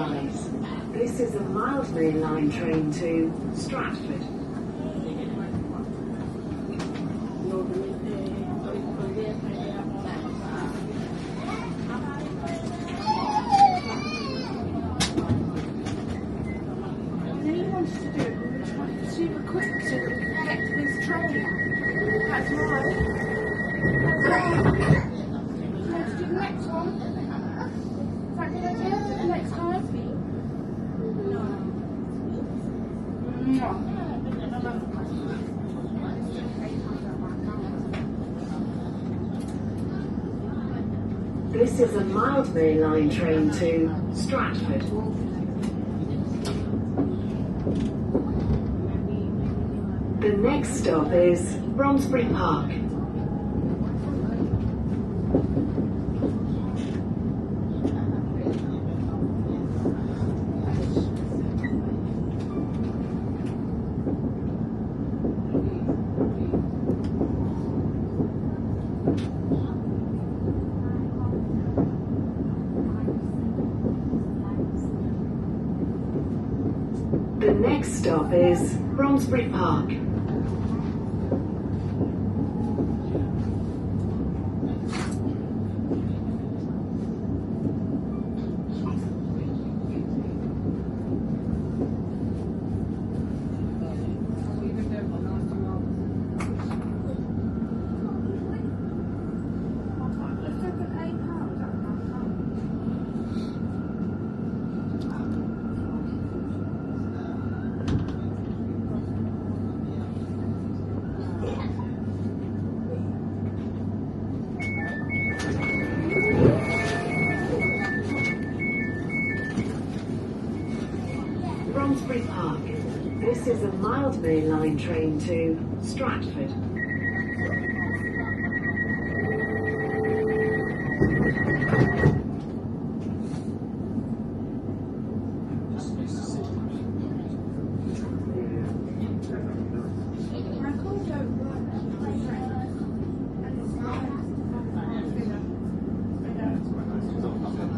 advise. This is a Mildmay line train to Stratford. Super quick to get to this train. That's right. That's right. Let's do the next one. Is that good idea? The next time? This is a Mildmay line train to Stratford. The next stop is Bromsbury Park. The next stop is Bromsbury Park. Bromsbury Park. This is a Mildmay line train to Stratford.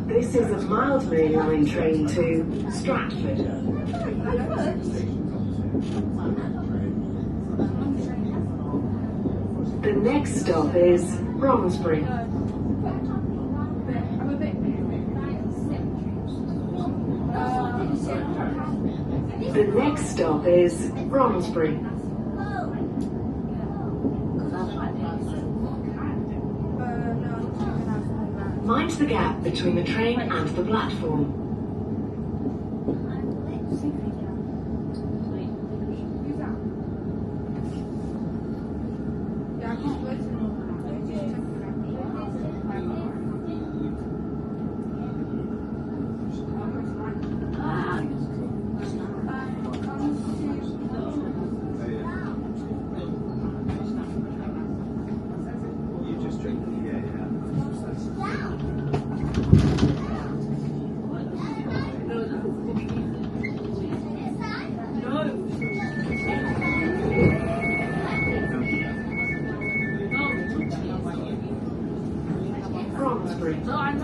This is a Mildmay line train to Stratford. The next stop is Bromsbury. The next stop is Bromsbury. Mind the gap between the train and the platform.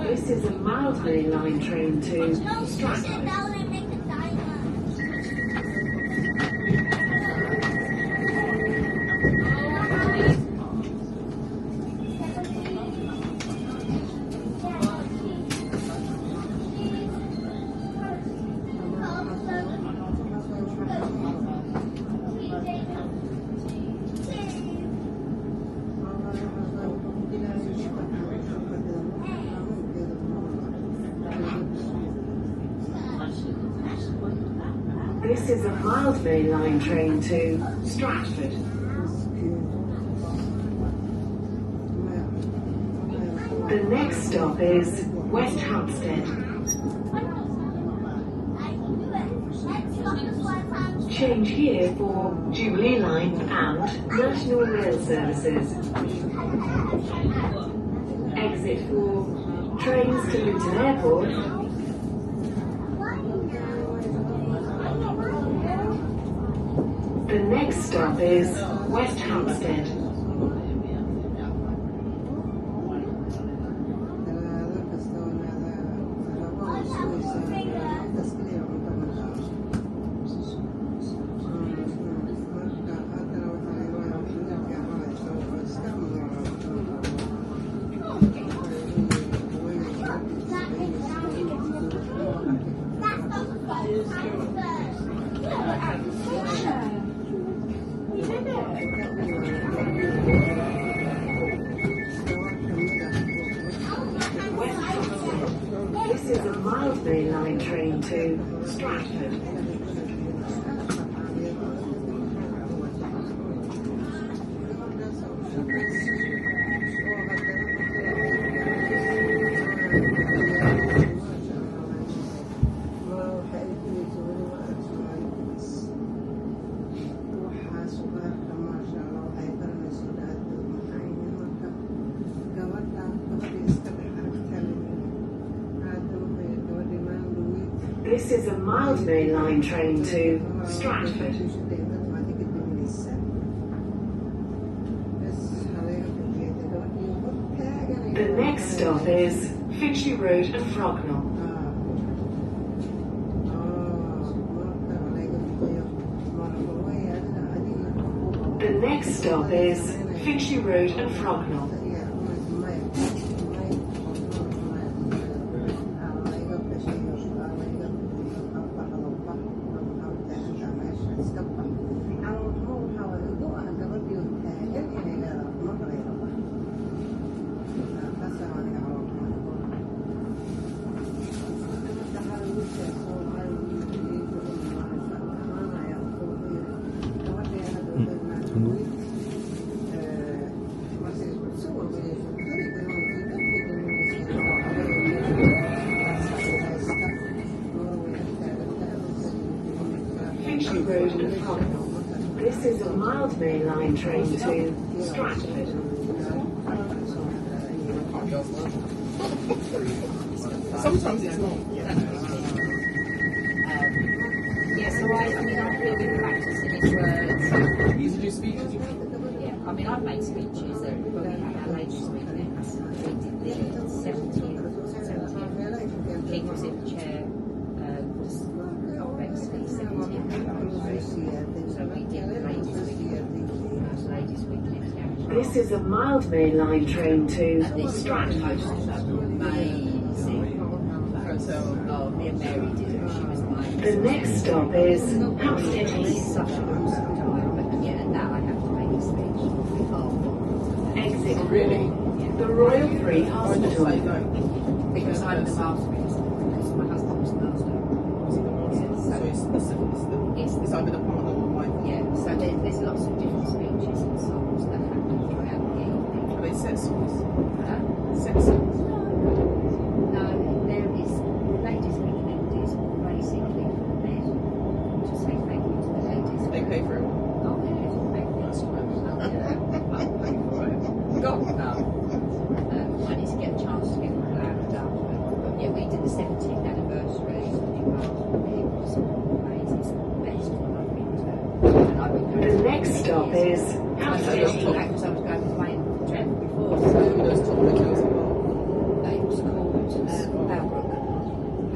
This is a Mildmay line train to Stratford. This is a Mildmay line train to Stratford. The next stop is West Hampstead. Change here for Jubilee Line and National Rail services. Exit for trains to Luton Airport. The next stop is West Hampstead. is a Mildmay line train to Stratford. This is a Mildmay line train to Stratford. The next stop is Finchley Road and Frognall. The next stop is Finchley Road and Frognall. Finchley Road and Frognall. This is a Mildmay line train to Stratford. Sometimes it's not. Yeah, so I mean, I've really been practicing his words. You used to do speeches? Yeah, I mean, I've made speeches that we had our latest weekends. We did the 70th. King was in the chair. Obviously, 70th. So we did the latest weekend. This is a Mildmay line train to Stratford. Amazing. Oh, me and Mary did it. She was mine. The next stop is Hampstead It's such a long time, but yeah, now I have to make a speech. Exit Really? the Royal Free I just Hospital. say no. Because I'm the master, because my husband was the master. So it's either the partner or wife. Yeah, so there's lots of different speeches and songs that happen throughout the evening. Are they sex songs? Sex No, songs? there is ladies' weekend is basically for the men to say thank you to the ladies. They pay for it. Oh, yeah, thank you. That's right. God, no. I need to get a chance to get the plan done. But yeah, we did the 17th anniversary. It was amazing. It's the best one I've been to. And I've been going The next stop is I Hampstead was going playing Trent before, So so who knows top pictures? it was called Balbrook.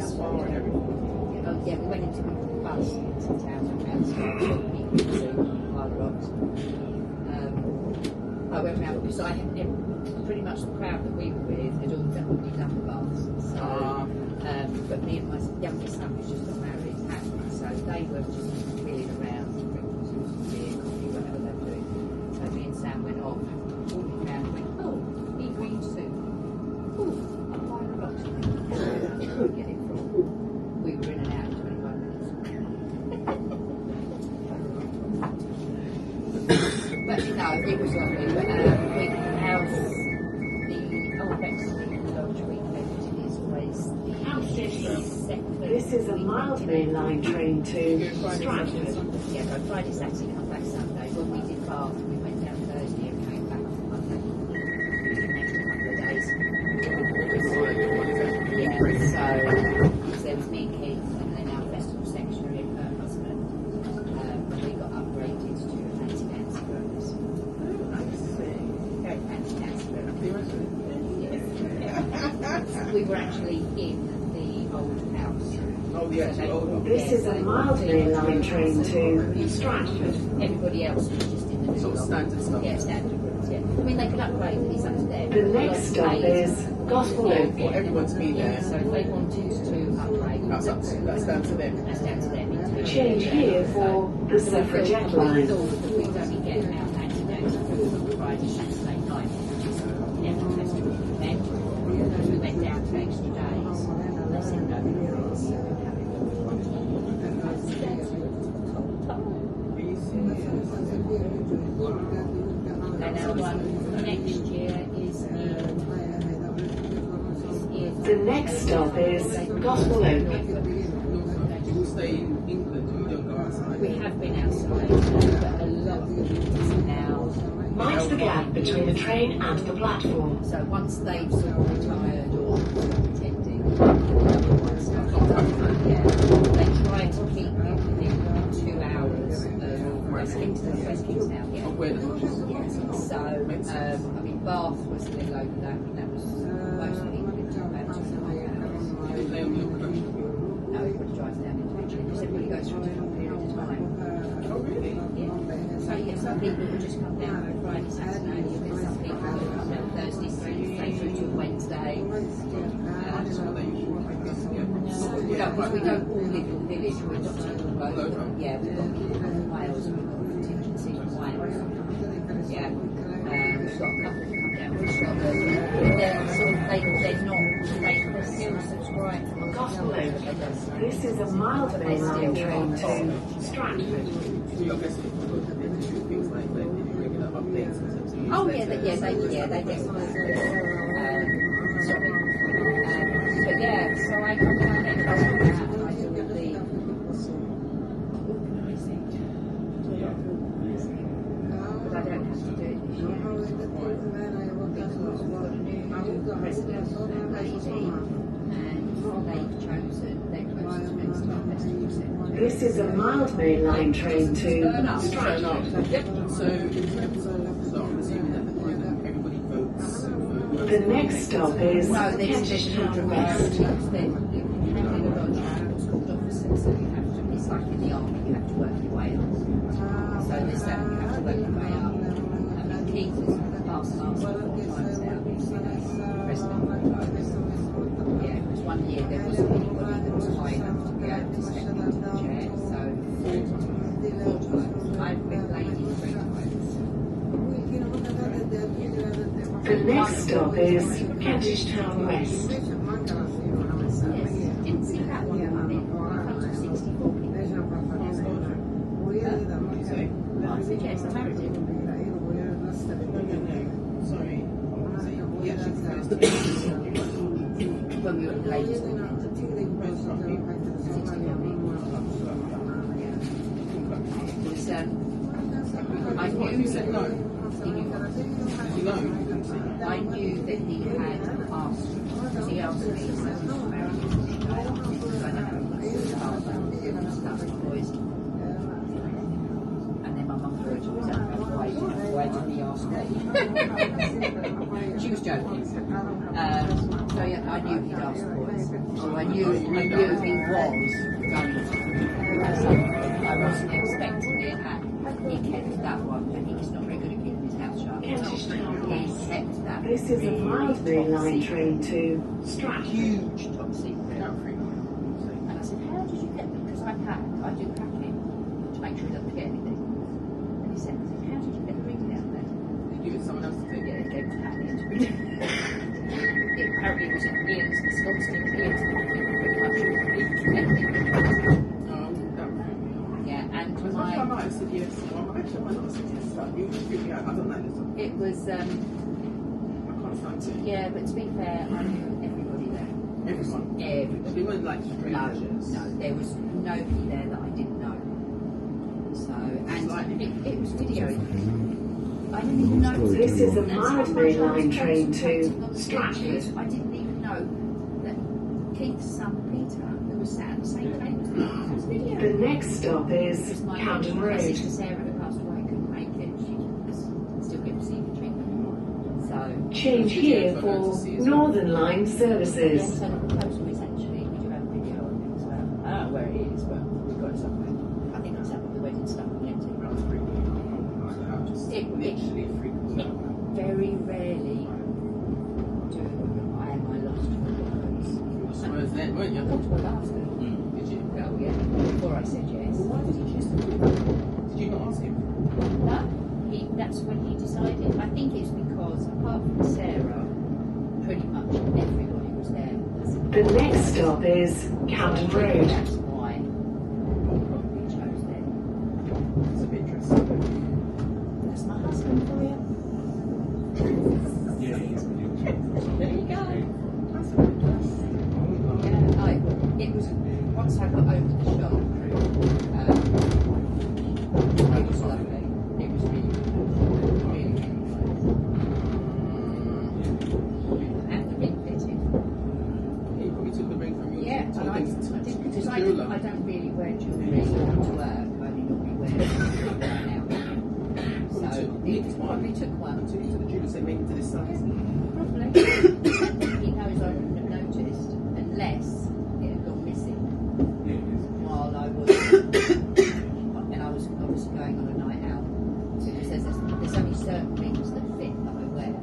Spa and everything. Oh, yeah, we went into the bus into town and found some people to Isle Rocks. I went round because I had pretty much the crowd that we were with had all definitely done the baths. So, but me and my youngest son was just got married in Hackney, so they were just wheeling around, drinking some beer, coffee, whatever they were doing. So me and Sam went off, walking around and went, oh, eat green soup. Oh, I'm buying a box. Get it from. We were in and out in 25 minutes. But no, it was lovely. But the old Bexley Lodge weekend is always the second. This is a Mildmay line train to Stratford. Yeah, go Friday, Saturday, come back Sunday. When we did Bath, we went down Thursday and came back on Monday. An extra couple of days. Yeah, so there was me and Keith, and then our festival secretary and her husband. We got upgraded to fancy dance rooms. Very fancy dance rooms. We were actually in the old house. Oh, the actual old one. This is a Mildmay line train to Stratford. Everybody else was just in the new Sort of lot. standard stuff. Yeah, standard rooms, yeah. I mean, they could upgrade it, it's up to them. The next stop is Gospel Oak. For everyone to be there. So if they wanted to upgrade, That's down to them. that's down to them. Change here for the Suffragette We line. thought that we'd only get our fancy dance rooms on Friday, Saturday night, which is the festival event. We went down for extra days. They said, next stop is Gospel Oak. You will stay in England, you don't go outside. We have been outside, but a lot of it is now. Mind's the gap between the train and the platform. So once they've sort of retired or attending, yeah, they try to keep within 2 hours of West Kingston. West Kingston, yeah. Yes. So, I mean, Bath was a little over that, and that was most people in about 2.5 hours. No, everybody drives down individually because everybody goes through a different period of time. Oh, really? Yeah. So, yeah, some people will just come down on Friday, Saturday, you get some people who come down Thursday, stay through to Wednesday. No, because we don't all live in the village, we're dotted all over. Yeah, we've got people from Wales, we've got contingency from Wales. Yeah. We've got a couple who come down from Scotland. They're sort of, they're still subscribed to Gospel Oak. This is a Mildmay line train to Stratford. Oh yeah, they definitely. Sorry. But yeah, so I get involved in that, and I do all the organising. But I don't have to do it this year because we've got a new president and lady, and they've chosen to start festival centre. This is a Mildmay line train to Stratford. So, I'm assuming that everybody votes. The next stop is Kensal West. It's like in the army, you have to work your way up. So this that you have to work your way up. I mean, Keith has passed master 4 times now. He's president. Yeah, because one year there wasn't anybody that was high enough to be able to step into the chair. So 4 times. I've been lady 3 times. The next stop is Kentish Town West. Yes, didn't see that one coming. I thought 64 people. I said yes, I married him. Sorry. When we were at the ladies' weekend. It was, I knew that I knew that he had asked, because he asked me if I was married, because I don't know if stuff boys. And then my mum threw it to his own, why didn't he ask me? She was joking. So yeah, I knew he'd asked boys. So I knew he was going to. So I wasn't expecting it, and he kept that one, and he's not very good at keeping his house shut. Kentish Town He West. kept that. This is a Mildmay line train to Stratford. Huge top secret. And I said, how did you get them? Because I do packing to make sure he doesn't forget anything. And he said, how did you get the reading out there? You give it to someone else to take Yeah, it. he gave it to Hackney to read. It apparently was at Ian's, the Scots did Ian's packing pretty much. Yeah, and I might have said yes. Well, actually, I might not have said yes. You just figure out. I don't like this one. it was, I can't stand it. yeah, but to be fair, I knew everybody there. Everyone. Everybody. They weren't like strangers. No, there was nobody there that I didn't know. So, and it was videoed. I didn't even know. This is a Mildmay line train to Stratford. I didn't even know that Keith's son Peter, who was sat at the same table, was videoed. The next stop is My Camden my Road. sister Sarah, who passed away, couldn't make it. She was still getting receiving treatment. So Change here for Northern Line yes, services. so the proposal is actually we do have a video of it as well. I don't know where it is, but we've got it somewhere. I think it's up with the wedding stuff on it. It very rarely do I lost for words. Whereas then, weren't you? I got to a last Did you? well, yeah, before I said yes. Well, why did you choose to do that? Did you not ask him? No, that's when he decided. I think it's because, apart from Sarah, pretty much everybody was there. The next stop is Camden Road. That's why we chose them. It's of interest. There That's my husband for you. There you go. That's of interest. it was once I got over the shock. It was lovely. It was really, really, really nice. And the ring fitted. You probably took the ring from you. Yeah, and I did because I don't really wear jewellery to work. I only normally wear it right now. So it probably took one. Took you to the jeweler, say make it to this size. Probably. He knows I wouldn't have noticed unless it had gone missing while I was, and I was obviously going on a night out. So he says there's only certain things that fit that I wear.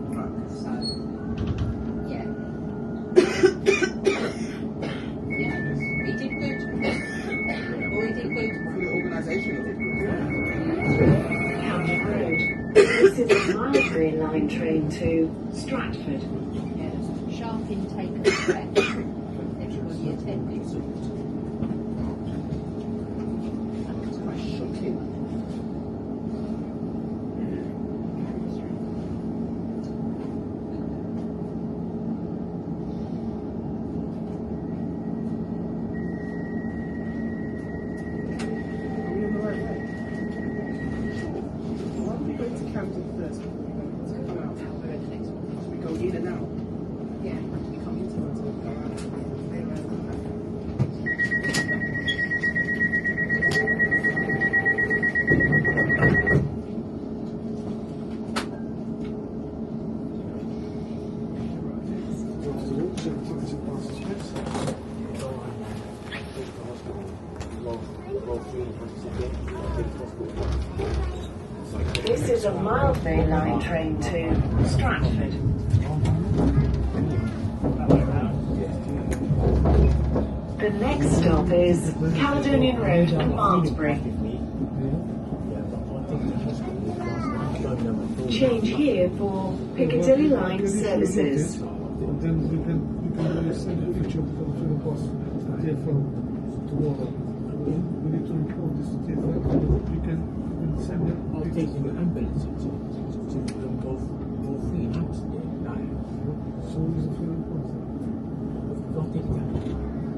So, yeah. Yeah, he did good. Or he did good. For your organisation, it did good. County Road. This is a Mildmay line train to Stratford. Yeah, there's a sharp intake of breath from everybody attending. It's quite shocking. Are we on the right way? Why don't we go to Camden first before we go to come out? Now we're at the next one. We go in and out. Yeah. We come into it and go out. Stay around, come back. This is a Mildmay line train to Stratford. The next stop is Caledonian Road and Barnesbury. Change here for Piccadilly line services. Then we can send a picture to the boss there from tomorrow. We need to report this to TFL. We can send it. I'll take the ambulance to go free now. So is it for the boss? Don't take that.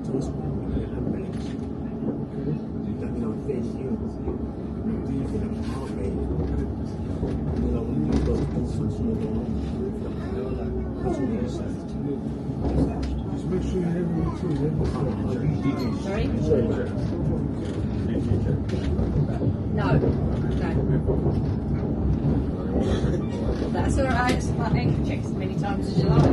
So it's the ambulance. That means I'm face here. Leave it at heart rate. Then I will need to go to some sort of Just make sure you have it too. Sorry? No. That's all right. It's fine. Check as many times as you like.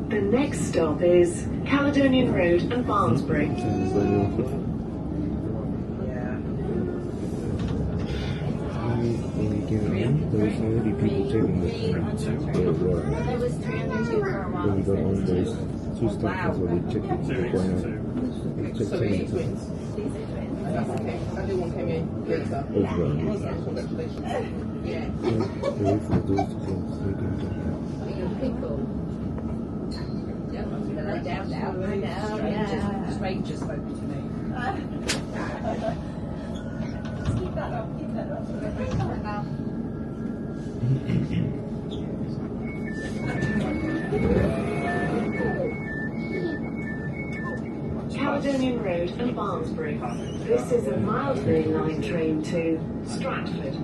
The next stop is Caledonian Road and Barnesbury. Yeah. There's already people taking this There was 302 for a while. when we got on those two stations where they check it before now. Check So we need 10 twins. That's okay. Only one came in later. Congratulations. Yeah. They wait for those to come so they can come. Are you a pickle? Yeah, I'm going to lay down now. Lay down now. Stranger spoke to me. Keep that up. Keep that up. Caledonian Road and Barnesbury. This is a Mildmay line train to Stratford.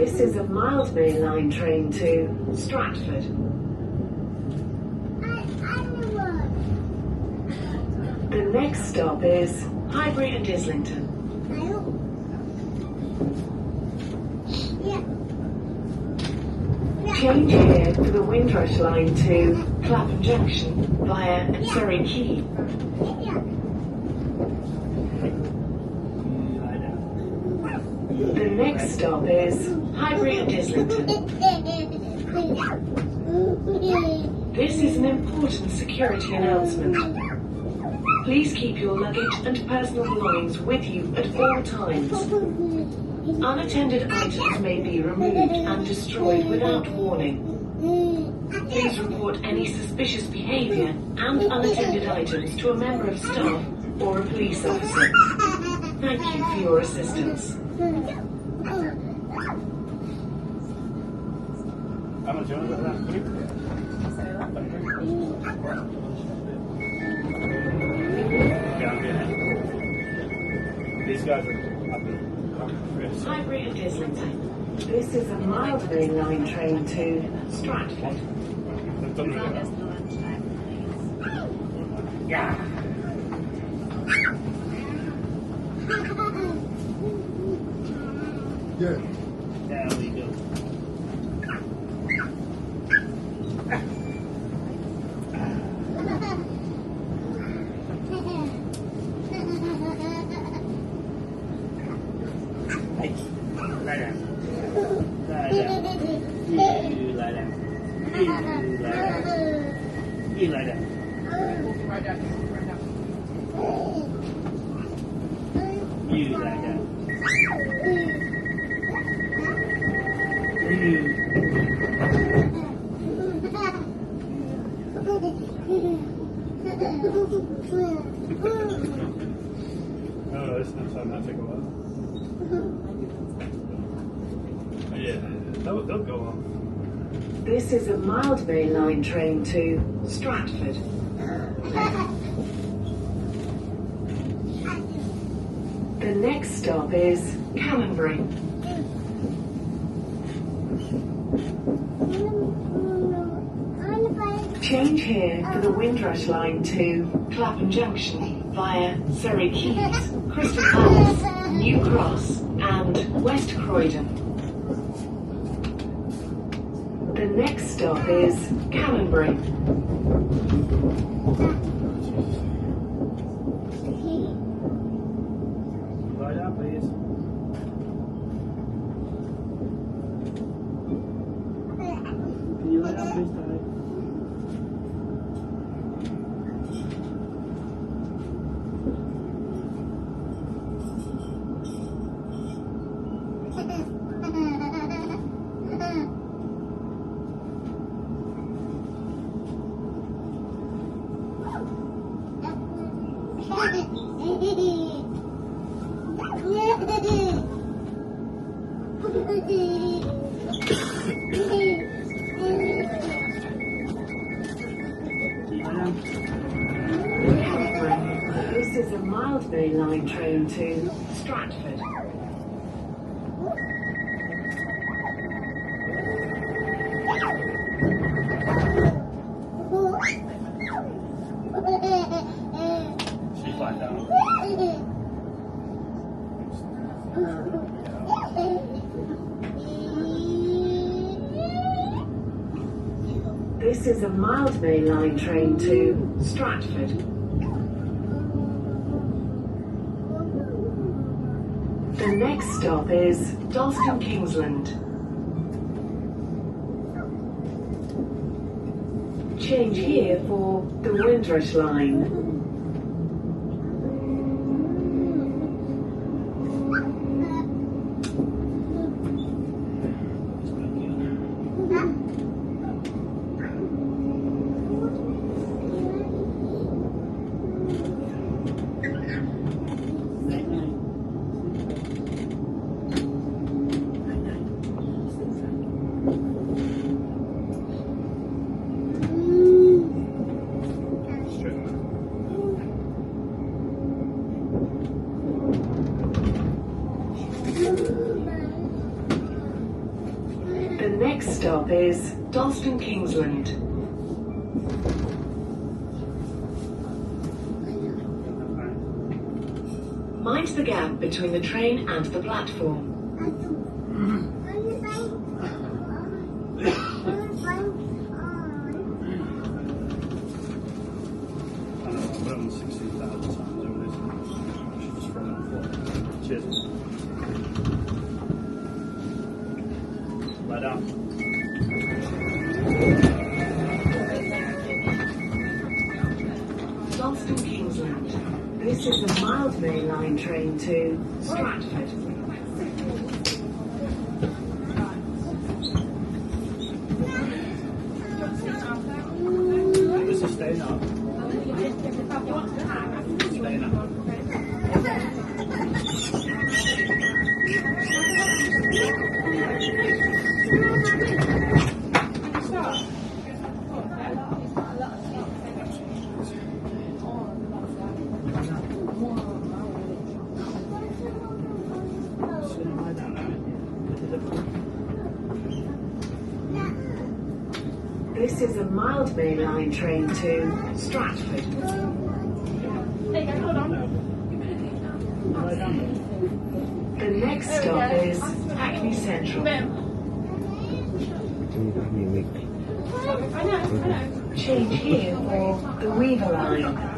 This is a Mildmay line train to Stratford. The next stop is Highbury and Islington. Change here for the Windrush line to Clapham Junction via Surrey Quay. The next stop is Highbury and Islington. This is an important security announcement. Please keep your luggage and personal belongings with you at all times. Unattended items may be removed and destroyed without warning. Please report any suspicious behaviour and unattended items to a member of staff or a police officer. Thank you for your assistance. How much do you want to that? These guys are up there. Highbury and Islington. This is a Mildmay line train to Stratford. Yeah. Yeah. There we go. Hey, lie down. Lie down. You lie down. You lie down. You lie down. Right down. You lie down. Oh, it's not time. That'll take a while. Oh, yeah, they'll go on. This is a Mildmay line train to Stratford. The next stop is Canonbury. Change here for the Windrush line to Clapham Junction via Surrey Quays, Crystal Palace, New Cross and West Croydon. The next stop is Canonbury. Lie down, please. Can you lie down, please, darling? This is a Mildmay line train to Stratford. She's lying down. This is a Mildmay line train to Stratford. The next stop is Dalston Kingsland. Change here for the Windrush line. stop is Dalston Kingsland. Mind the gap between the train and the platform. Cheers. Lie down. Dalston Kingsland. This is the Mildmay line train to Stratford. This is staying up. Staying up. This is a Mildmay line train to Stratford. The next stop is Hackney Central. Change here for the Weaver line.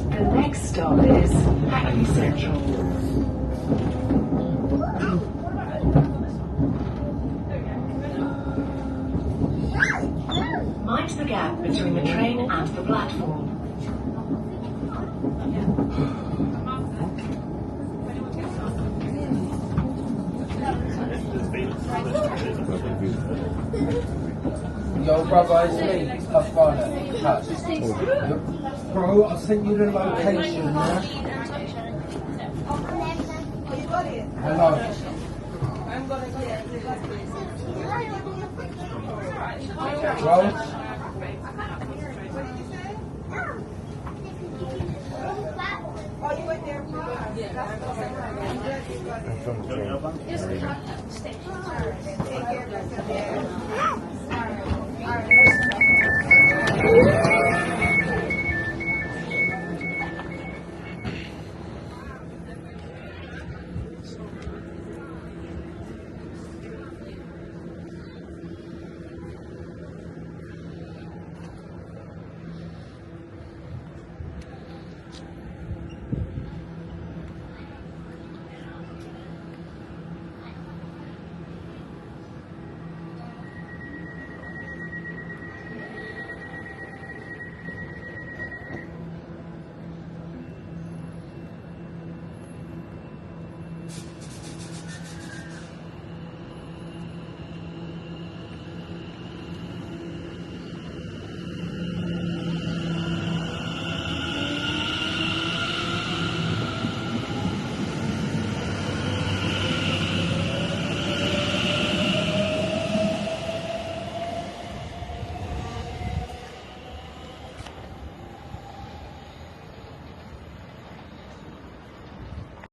The next stop is Hackney Central. Mind the gap between the train and the platform. Yo, brother, it's me. It's Kafana. Bro, I sent you the location, yeah? Hello. Bro? I'm from the train.